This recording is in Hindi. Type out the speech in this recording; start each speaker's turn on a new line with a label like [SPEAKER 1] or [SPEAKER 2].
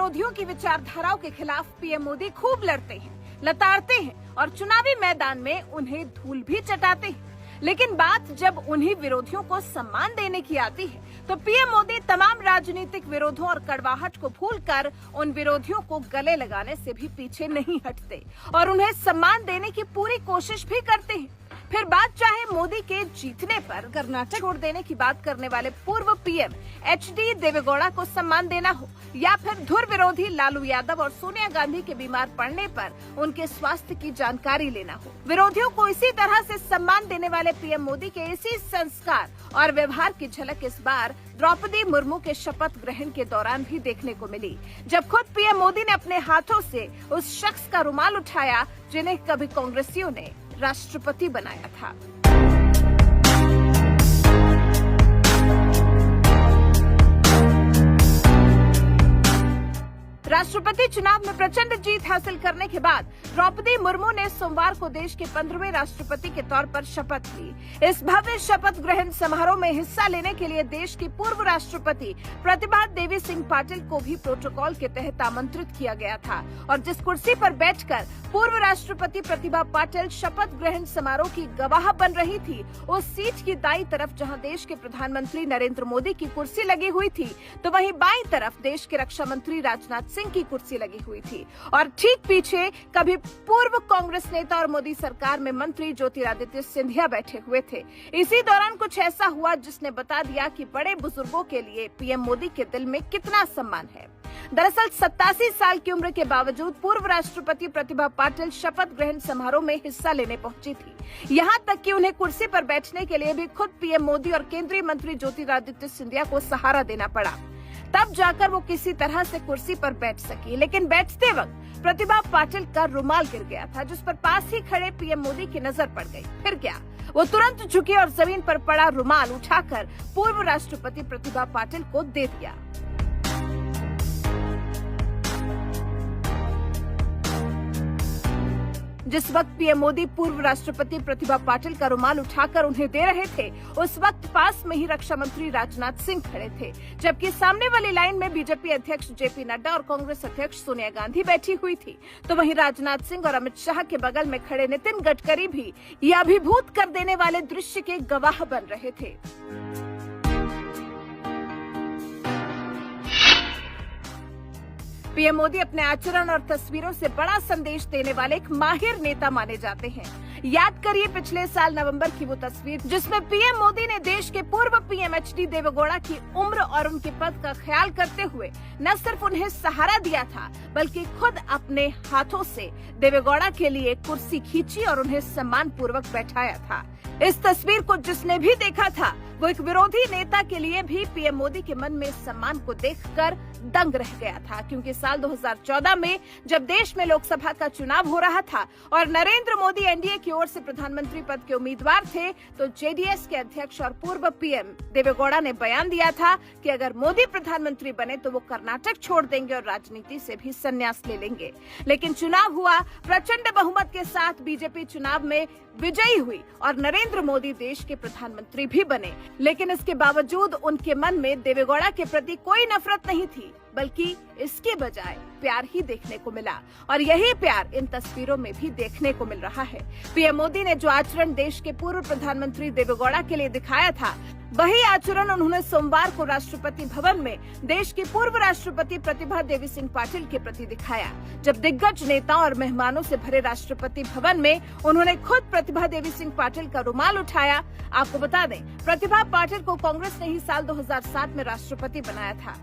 [SPEAKER 1] विरोधियों की विचारधाराओं के खिलाफ पीएम मोदी खूब लड़ते हैं, लताड़ते हैं और चुनावी मैदान में उन्हें धूल भी चटाते हैं। लेकिन बात जब उन्हीं विरोधियों को सम्मान देने की आती है तो पीएम मोदी तमाम राजनीतिक विरोधों और कड़वाहट को भूलकर उन विरोधियों को गले लगाने से भी पीछे नहीं हटते और उन्हें सम्मान देने की पूरी कोशिश भी करते हैं। फिर बात चाहे मोदी के जीतने पर कर्नाटक छोड़ देने की बात करने वाले पूर्व पीएम एचडी देवेगौड़ा को सम्मान देना हो या फिर धुर विरोधी लालू यादव और सोनिया गांधी के बीमार पड़ने पर उनके स्वास्थ्य की जानकारी लेना हो, विरोधियों को इसी तरह से सम्मान देने वाले पीएम मोदी के इसी संस्कार और व्यवहार की झलक इस बार द्रौपदी मुर्मू के शपथ ग्रहण के दौरान भी देखने को मिली, जब खुद पीएम मोदी ने अपने हाथों से उस शख्स का रुमाल उठाया जिन्हें कभी कांग्रेसियों ने राष्ट्रपति बनाया था। राष्ट्रपति चुनाव में प्रचंड जीत हासिल करने के बाद द्रौपदी मुर्मू ने सोमवार को देश के 15वें राष्ट्रपति के तौर पर शपथ ली। इस भव्य शपथ ग्रहण समारोह में हिस्सा लेने के लिए देश की पूर्व राष्ट्रपति प्रतिभा देवी सिंह पाटिल को भी प्रोटोकॉल के तहत आमंत्रित किया गया था और जिस कुर्सी पर बैठकर पूर्व राष्ट्रपति प्रतिभा पाटिल शपथ ग्रहण समारोह की गवाह बन रही थी, उस सीट की दाईं तरफ जहां देश के प्रधानमंत्री नरेंद्र मोदी की कुर्सी लगी हुई थी तो वहीं बाईं तरफ देश के रक्षा मंत्री राजनाथ सिंह की कुर्सी लगी हुई थी और ठीक पीछे कभी पूर्व कांग्रेस नेता और मोदी सरकार में मंत्री ज्योतिरादित्य सिंधिया बैठे हुए थे। इसी दौरान कुछ ऐसा हुआ जिसने बता दिया कि बड़े बुजुर्गों के लिए पीएम मोदी के दिल में कितना सम्मान है। दरअसल 87 साल की उम्र के बावजूद पूर्व राष्ट्रपति प्रतिभा पाटिल शपथ ग्रहण समारोह में हिस्सा लेने पहुंची थी। यहां तक कि उन्हें कुर्सी पर बैठने के लिए भी खुद पीएम मोदी और केंद्रीय मंत्री ज्योतिरादित्य सिंधिया को सहारा देना पड़ा, तब जाकर वो किसी तरह से कुर्सी पर बैठ सकी। लेकिन बैठते वक्त प्रतिभा पाटिल का रुमाल गिर गया था जिस पर पास ही खड़े पीएम मोदी की नजर पड़ गई। फिर क्या, वो तुरंत झुके और जमीन पर पड़ा रुमाल उठाकर पूर्व राष्ट्रपति प्रतिभा पाटिल को दे दिया। जिस वक्त पीएम मोदी पूर्व राष्ट्रपति प्रतिभा पाटिल का रुमाल उठाकर उन्हें दे रहे थे, उस वक्त पास में ही रक्षा मंत्री राजनाथ सिंह खड़े थे, जबकि सामने वाली लाइन में बीजेपी अध्यक्ष जेपी नड्डा और कांग्रेस अध्यक्ष सोनिया गांधी बैठी हुई थी। तो वहीं राजनाथ सिंह और अमित शाह के बगल में खड़े नितिन गडकरी भी ये अभिभूत कर देने वाले दृश्य के गवाह बन रहे थे। पीएम मोदी अपने आचरण और तस्वीरों से बड़ा संदेश देने वाले एक माहिर नेता माने जाते हैं। याद करिए पिछले साल नवंबर की वो तस्वीर जिसमें पीएम मोदी ने देश के पूर्व पीएम एचडी देवेगौड़ा की उम्र और उनके पद का ख्याल करते हुए न सिर्फ उन्हें सहारा दिया था बल्कि खुद अपने हाथों से देवेगौड़ा के लिए कुर्सी खींची और उन्हें सम्मान पूर्वक बैठाया था। इस तस्वीर को जिसने भी देखा था वो एक विरोधी नेता के लिए भी पीएम मोदी के मन में सम्मान को देखकर दंग रह गया था, क्योंकि साल 2014 में जब देश में लोकसभा का चुनाव हो रहा था और नरेंद्र मोदी एनडीए की ओर से प्रधानमंत्री पद के उम्मीदवार थे तो जेडीएस के अध्यक्ष और पूर्व पीएम देवेगौड़ा ने बयान दिया था कि अगर मोदी प्रधानमंत्री बने तो वो कर्नाटक छोड़ देंगे और राजनीति से भी संन्यास ले लेंगे। लेकिन चुनाव हुआ, प्रचंड बहुमत के साथ बीजेपी चुनाव में विजयी हुई और नरेंद्र मोदी देश के प्रधानमंत्री भी बने। लेकिन इसके बावजूद उनके मन में देवेगौड़ा के प्रति कोई नफरत नहीं थी, बल्कि इसके बजाय प्यार ही देखने को मिला और यही प्यार इन तस्वीरों में भी देखने को मिल रहा है। पीएम मोदी ने जो आचरण देश के पूर्व प्रधानमंत्री देवेगौड़ा के लिए दिखाया था वही आचरण उन्होंने सोमवार को राष्ट्रपति भवन में देश की पूर्व राष्ट्रपति प्रतिभा देवी सिंह पाटिल के प्रति दिखाया, जब दिग्गज नेताओं और मेहमानों से भरे राष्ट्रपति भवन में उन्होंने खुद प्रतिभा देवी सिंह पाटिल का रुमाल उठाया। आपको बता दें, प्रतिभा पाटिल को कांग्रेस ने ही साल 2007 में राष्ट्रपति बनाया था।